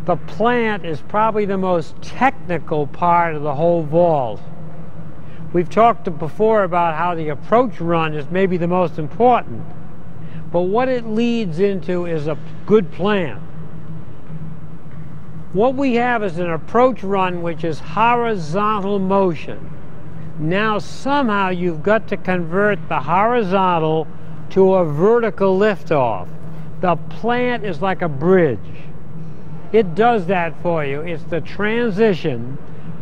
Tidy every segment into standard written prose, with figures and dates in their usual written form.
the plant is probably the most technical part of the whole vault. We've talked before about how the approach run is maybe the most important, but what it leads into is a good plant. What we have is an approach run which is horizontal motion. Now somehow you've got to convert the horizontal to a vertical liftoff. The plant is like a bridge. It does that for you. It's the transition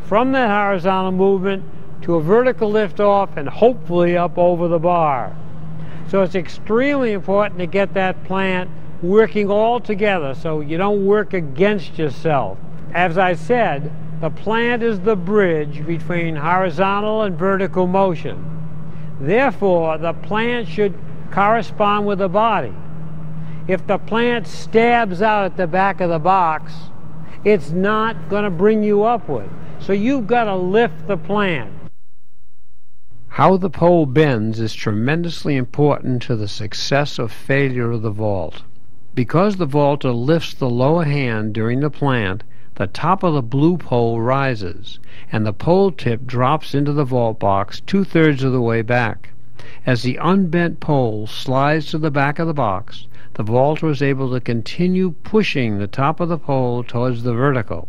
from that horizontal movement to a vertical liftoff and hopefully up over the bar. So it's extremely important to get that plant working all together so you don't work against yourself. As I said, the plant is the bridge between horizontal and vertical motion. Therefore, the plant should correspond with the body. If the plant stabs out at the back of the box, it's not going to bring you upward. So you've got to lift the plant. How the pole bends is tremendously important to the success or failure of the vault. Because the vaulter lifts the lower hand during the plant, the top of the blue pole rises, and the pole tip drops into the vault box 2/3 of the way back. As the unbent pole slides to the back of the box, the vaulter is able to continue pushing the top of the pole towards the vertical.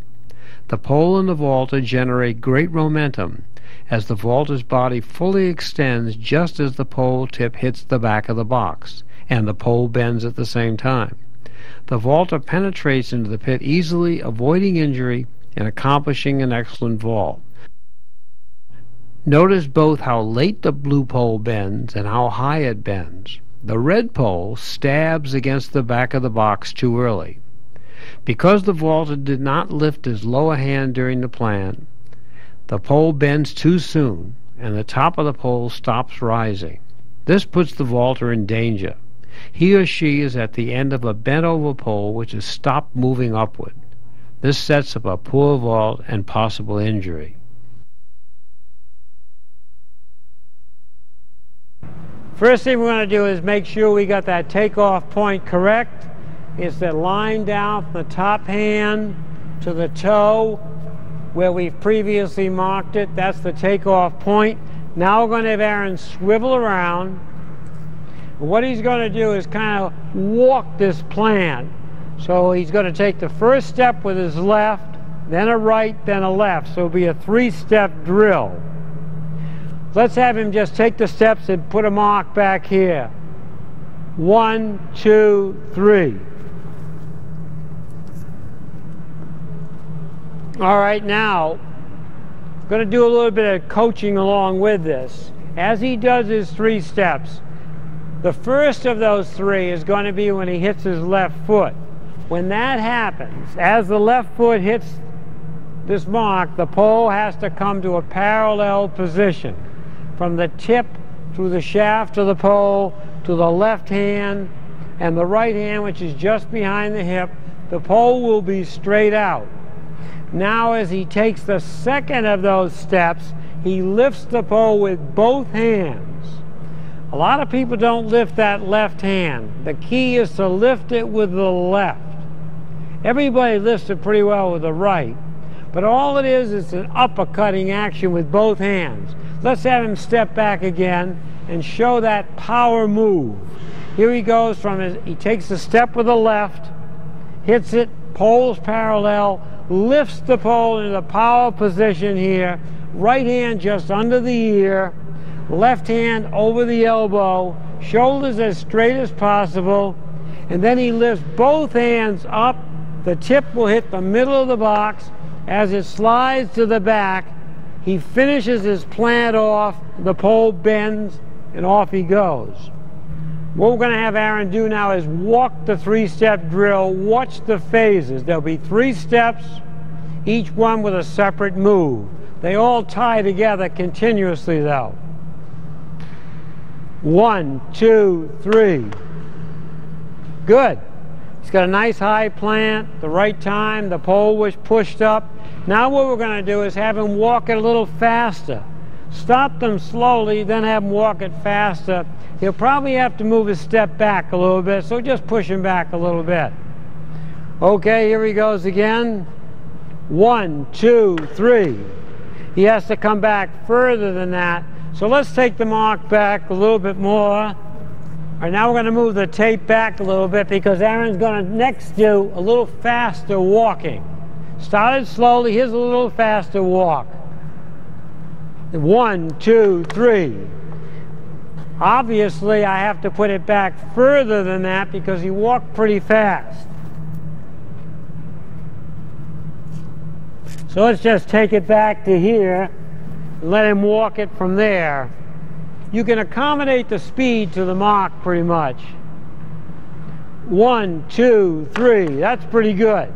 The pole and the vaulter generate great momentum, as the vaulter's body fully extends just as the pole tip hits the back of the box, and the pole bends at the same time. The vaulter penetrates into the pit easily, avoiding injury and accomplishing an excellent vault. Notice both how late the blue pole bends and how high it bends. The red pole stabs against the back of the box too early. Because the vaulter did not lift his lower hand during the plant, the pole bends too soon, and the top of the pole stops rising. This puts the vaulter in danger. He or she is at the end of a bent-over pole which has stopped moving upward. This sets up a poor vault and possible injury. First thing we're going to do is make sure we got that takeoff point correct. It's the line down from the top hand to the toe where we've previously marked it. That's the takeoff point. Now we're going to have Aaron swivel around. And what he's going to do is kind of walk this plant. So he's going to take the first step with his left, then a right, then a left. So it'll be a 3-step drill. Let's have him just take the steps and put a mark back here. 1, 2, 3. All right, now, I'm going to do a little bit of coaching along with this. As he does his 3 steps, the first of those 3 is going to be when he hits his left foot. When that happens, as the left foot hits this mark, the pole has to come to a parallel position. From the tip through the shaft of the pole to the left hand and the right hand, which is just behind the hip, the pole will be straight out. Now as he takes the second of those steps, he lifts the pole with both hands. A lot of people don't lift that left hand. The key is to lift it with the left. Everybody lifts it pretty well with the right, but all it is an uppercutting action with both hands. Let's have him step back again and show that power move. Here he goes he takes the step with the left, hits it, poles parallel, lifts the pole into the power position here, right hand just under the ear, left hand over the elbow, shoulders as straight as possible, and then he lifts both hands up. The tip will hit the middle of the box. As it slides to the back, he finishes his plant off, the pole bends, and off he goes. What we're going to have Aaron do now is walk the 3-step drill, watch the phases. There'll be 3 steps, each one with a separate move. They all tie together continuously though. 1, 2, 3. Good. He's got a nice high plant, the right time, the pole was pushed up. Now what we're going to do is have him walk it a little faster. Stop them slowly, then have him walk it faster. He'll probably have to move his step back a little bit, so just push him back a little bit. Okay, here he goes again. 1, 2, 3. He has to come back further than that. So let's take the mark back a little bit more. All right, now we're going to move the tape back a little bit because Aaron's going to next do a little faster walking. Started slowly, here's a little faster walk. 1, 2, 3. Obviously, I have to put it back further than that because he walked pretty fast. So let's just take it back to here and let him walk it from there. You can accommodate the speed to the mark pretty much. 1, 2, 3. That's pretty good.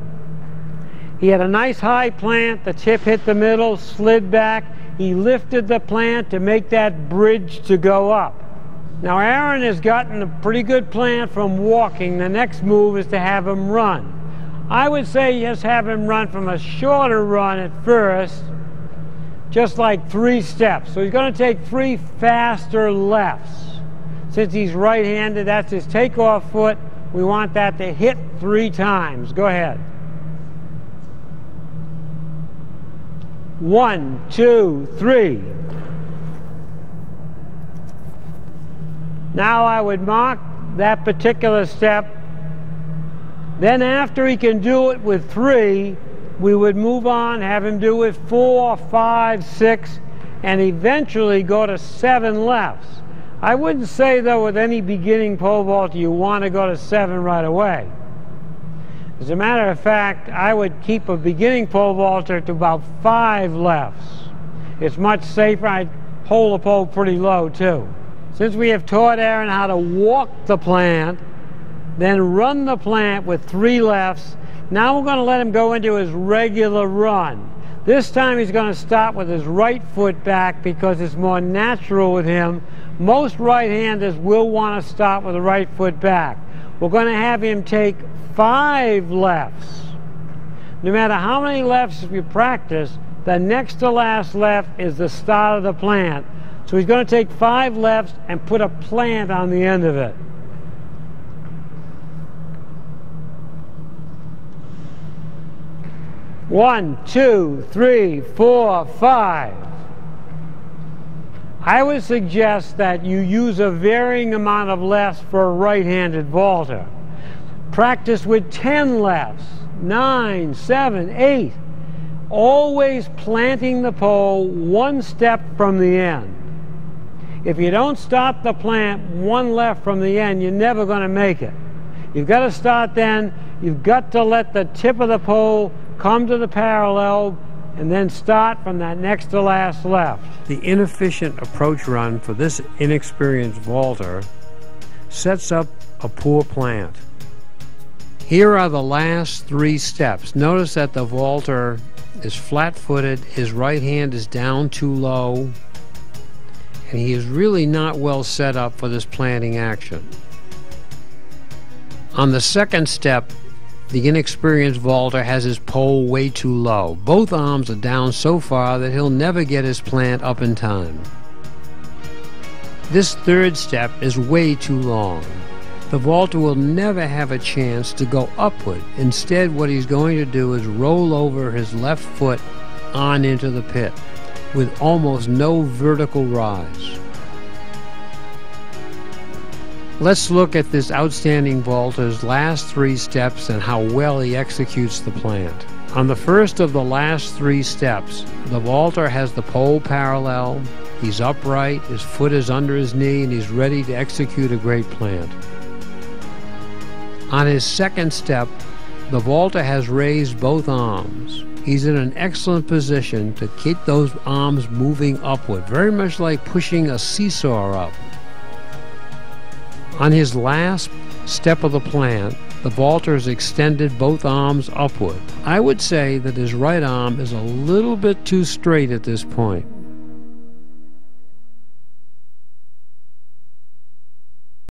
He had a nice high plant. The tip hit the middle, slid back. He lifted the plant to make that bridge to go up. Now Aaron has gotten a pretty good plant from walking. The next move is to have him run. I would say just have him run from a shorter run at first, just like 3 steps. So he's going to take 3 faster lefts. Since he's right-handed, that's his takeoff foot. We want that to hit 3 times. Go ahead. 1, 2, 3. Now I would mark that particular step. Then after he can do it with 3, we would move on, have him do it 4, 5, 6, and eventually go to 7 lefts. I wouldn't say, though, with any beginning pole vaulter you want to go to 7 right away. As a matter of fact, I would keep a beginning pole vaulter to about 5 lefts. It's much safer. I'd hold the pole pretty low, too. Since we have taught Aaron how to walk the plant, then run the plant with 3 lefts, now we're going to let him go into his regular run. This time he's going to start with his right foot back because it's more natural with him. Most right-handers will want to start with the right foot back. We're going to have him take 5 lefts. No matter how many lefts you practice, the next to last left is the start of the plant. So he's going to take 5 lefts and put a plant on the end of it. One, 2, 3, 4, 5. I would suggest that you use a varying amount of lefts for a right-handed vaulter. Practice with 10 lefts, 9, 7, 8. Always planting the pole 1 step from the end. If you don't start the plant 1 left from the end, you're never going to make it. You've got to start then. You've got to let the tip of the pole come to the parallel and then start from that next to last left. The inefficient approach run for this inexperienced vaulter sets up a poor plant. Here are the last 3 steps. Notice that the vaulter is flat-footed, his right hand is down too low, and he is really not well set up for this planting action. On the second step, the inexperienced vaulter has his pole way too low. Both arms are down so far that he'll never get his plant up in time. This third step is way too long. The vaulter will never have a chance to go upward. Instead, what he's going to do is roll over his left foot on into the pit with almost no vertical rise. Let's look at this outstanding vaulter's last 3 steps and how well he executes the plant. On the first of the last 3 steps, the vaulter has the pole parallel, he's upright, his foot is under his knee, and he's ready to execute a great plant. On his second step, the vaulter has raised both arms. He's in an excellent position to keep those arms moving upward, very much like pushing a seesaw up. On his last step of the plant, the vaulter has extended both arms upward. I would say that his right arm is a little bit too straight at this point.